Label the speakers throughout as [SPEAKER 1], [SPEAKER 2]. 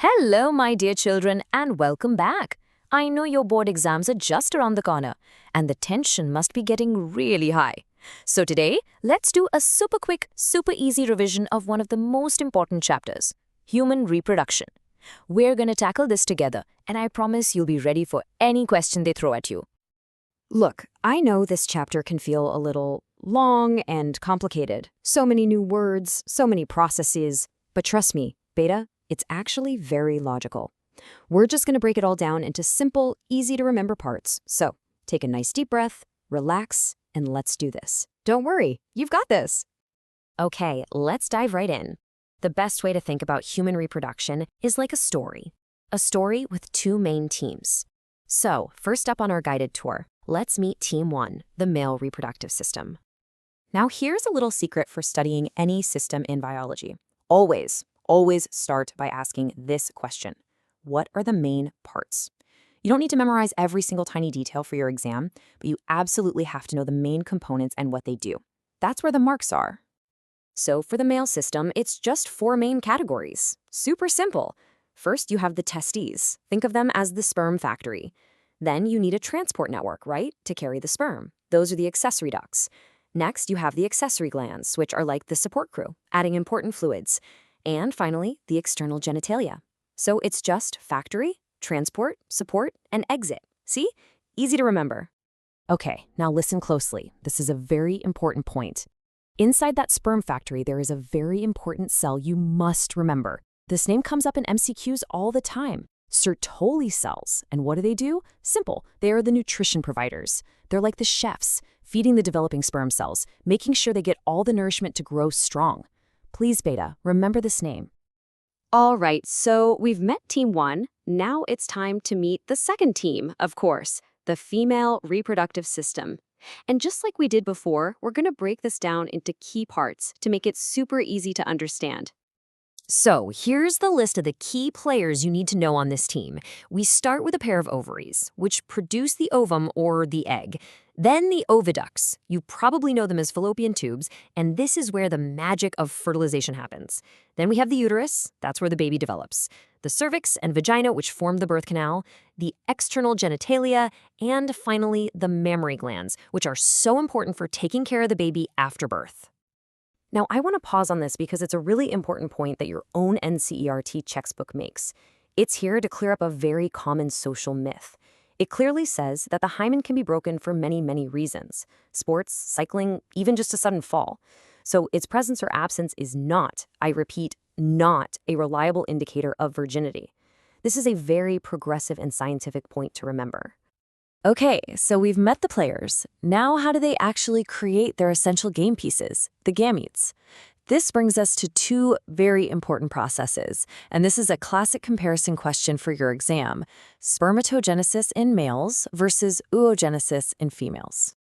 [SPEAKER 1] Hello, my dear children, and welcome back. I know your board exams are just around the corner, and the tension must be getting really high. So today, let's do a super quick, super easy revision of one of the most important chapters, human reproduction. We're going to tackle this together, and I promise you'll be ready for any question they throw at you.
[SPEAKER 2] Look, I know this chapter can feel a little long and complicated. So many new words, so many processes. But trust me, Beta, it's actually very logical. We're just going to break it all down into simple, easy-to-remember parts. So take a nice deep breath, relax, and let's do this. Don't worry, you've got this.
[SPEAKER 3] Okay, let's dive right in. The best way to think about human reproduction is like a story with two main teams. So, first up on our guided tour, let's meet Team 1, the male reproductive system.
[SPEAKER 4] Now here's a little secret for studying any system in biology. Always start by asking this question. What are the main parts? You don't need to memorize every single tiny detail for your exam, but you absolutely have to know the main components and what they do. That's where the marks are.
[SPEAKER 2] So for the male system, it's just 4 main categories. Super simple. First, you have the testes. Think of them as the sperm factory. Then you need a transport network, right, to carry the sperm. Those are the accessory ducts. Next, you have the accessory glands, which are like the support crew, adding important fluids. And finally, the external genitalia. So it's just factory, transport, support, and exit. See? Easy to remember.
[SPEAKER 3] Okay, now listen closely. This is a very important point. Inside that sperm factory, there is a very important cell you must remember. This name comes up in MCQs all the time. Sertoli cells. And what do? Simple. They are the nutrition providers. They're like the chefs, feeding the developing sperm cells, making sure they get all the nourishment to grow strong. Please, Beta, remember this name.
[SPEAKER 2] All right, so we've met Team 1. Now it's time to meet the second team, of course, the female reproductive system. And just like we did before, we're going to break this down into key parts to make it super easy to understand.
[SPEAKER 3] So here's the list of the key players you need to know on this team. We start with a pair of ovaries, which produce the ovum or the egg. Then the oviducts. You probably know them as fallopian tubes, and this is where the magic of fertilization happens. Then we have the uterus. That's where the baby develops. The cervix and vagina, which form the birth canal. The external genitalia. And finally, the mammary glands, which are so important for taking care of the baby after birth.
[SPEAKER 4] Now, I want to pause on this because it's a really important point that your own NCERT textbook makes. It's here to clear up a very common social myth. It clearly says that the hymen can be broken for many, many reasons. Sports, cycling, even just a sudden fall. So its presence or absence is not, I repeat, not a reliable indicator of virginity. This is a very progressive and scientific point to remember.
[SPEAKER 3] Okay, so we've met the players. Now how do they actually create their essential game pieces, the gametes? This brings us to 2 very important processes, and this is a classic comparison question for your exam: spermatogenesis in males versus oogenesis in females.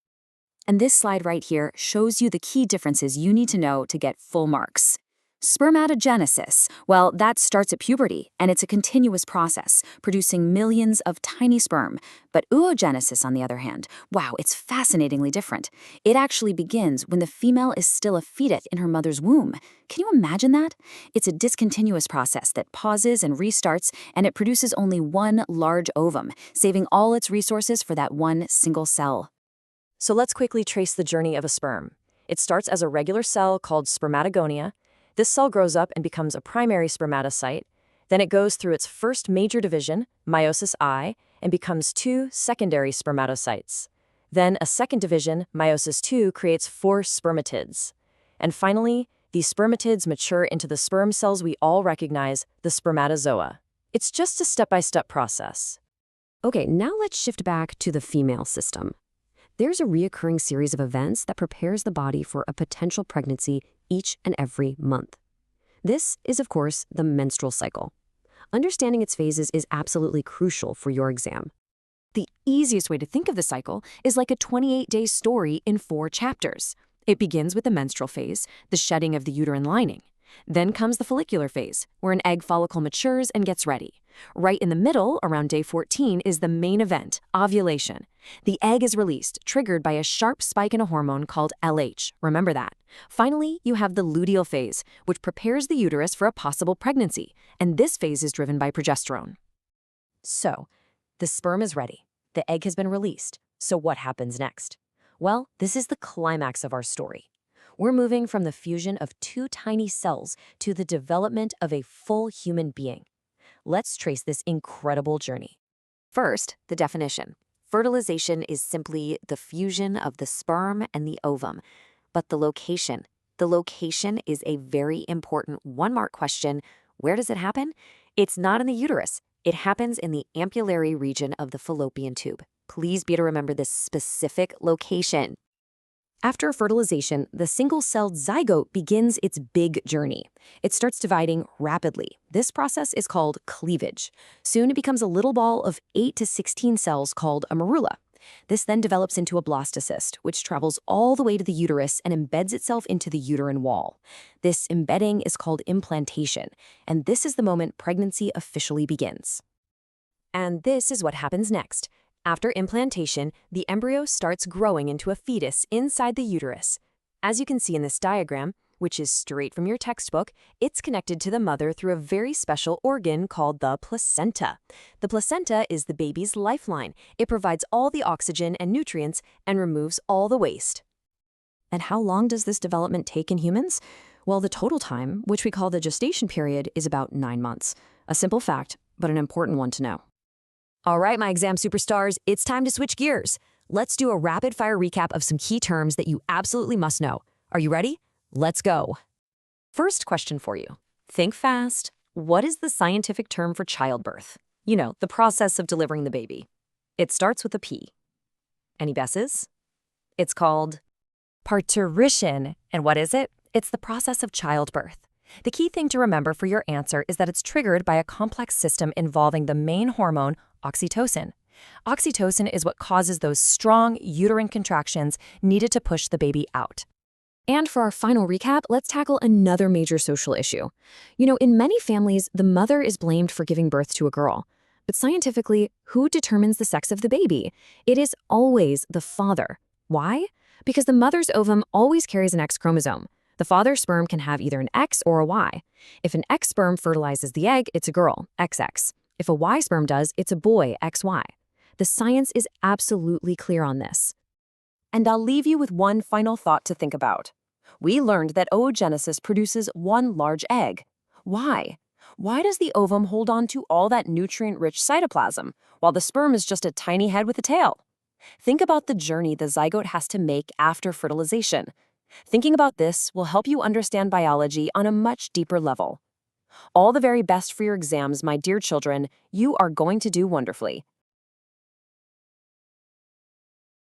[SPEAKER 2] And this slide right here shows you the key differences you need to know to get full marks. Spermatogenesis, well, that starts at puberty, and it's a continuous process, producing millions of tiny sperm. But oogenesis, on the other hand, wow, it's fascinatingly different. It actually begins when the female is still a fetus in her mother's womb. Can you imagine that? It's a discontinuous process that pauses and restarts, and it produces only one large ovum, saving all its resources for that one single cell.
[SPEAKER 4] So let's quickly trace the journey of a sperm. It starts as a regular cell called spermatogonia. This cell grows up and becomes a primary spermatocyte. Then it goes through its first major division, meiosis I, and becomes 2 secondary spermatocytes. Then a second division, meiosis II, creates 4 spermatids. And finally, these spermatids mature into the sperm cells we all recognize, the spermatozoa. It's just a step-by-step process.
[SPEAKER 2] Okay, now let's shift back to the female system. There's a reoccurring series of events that prepares the body for a potential pregnancy each and every month. This is, of course, the menstrual cycle. Understanding its phases is absolutely crucial for your exam. The easiest way to think of the cycle is like a 28-day story in 4 chapters. It begins with the menstrual phase, the shedding of the uterine lining. Then comes the follicular phase, where an egg follicle matures and gets ready.
[SPEAKER 4] Right in the middle, around day 14, is the main event, ovulation. The egg is released, triggered by a sharp spike in a hormone called LH. Remember that. Finally, you have the luteal phase, which prepares the uterus for a possible pregnancy, and this phase is driven by progesterone. So, the sperm is ready. The egg has been released. So what happens next? Well, this is the climax of our story. We're moving from the fusion of two tiny cells to the development of a full human being. Let's trace this incredible journey.
[SPEAKER 1] First, the definition. Fertilization is simply the fusion of the sperm and the ovum. But the location is a very important one-mark question. Where does it happen? It's not in the uterus. It happens in the ampullary region of the fallopian tube. Please be to remember this specific location.
[SPEAKER 4] After fertilization, the single-celled zygote begins its big journey. It starts dividing rapidly. This process is called cleavage. Soon it becomes a little ball of 8 to 16 cells called a morula. This then develops into a blastocyst, which travels all the way to the uterus and embeds itself into the uterine wall. This embedding is called implantation, and this is the moment pregnancy officially begins. And this is what happens next. After implantation, the embryo starts growing into a fetus inside the uterus. As you can see in this diagram, which is straight from your textbook, it's connected to the mother through a very special organ called the placenta. The placenta is the baby's lifeline. It provides all the oxygen and nutrients and removes all the waste. And how long does this development take in humans? Well, the total time, which we call the gestation period, is about 9 months. A simple fact, but an important one to know.
[SPEAKER 3] All right, my exam superstars, it's time to switch gears. Let's do a rapid-fire recap of some key terms that you absolutely must know. Are you ready? Let's go. First question for you. Think fast. What is the scientific term for childbirth? You know, the process of delivering the baby. It starts with a P. Any guesses? It's called parturition. And what is it? It's the process of childbirth. The key thing to remember for your answer is that it's triggered by a complex system involving the main hormone, oxytocin. Oxytocin is what causes those strong uterine contractions needed to push the baby out.
[SPEAKER 2] And for our final recap, let's tackle another major social issue. You know, in many families, the mother is blamed for giving birth to a girl. But scientifically, who determines the sex of the baby? It is always the father. Why? Because the mother's ovum always carries an X chromosome. The father's sperm can have either an X or a Y. If an X sperm fertilizes the egg, it's a girl, XX. If a Y sperm does, it's a boy, XY. The science is absolutely clear on this.
[SPEAKER 4] And I'll leave you with one final thought to think about. We learned that oogenesis produces one large egg. Why? Why does the ovum hold on to all that nutrient-rich cytoplasm, while the sperm is just a tiny head with a tail? Think about the journey the zygote has to make after fertilization. Thinking about this will help you understand biology on a much deeper level. All the very best for your exams, my dear children. You are going to do wonderfully.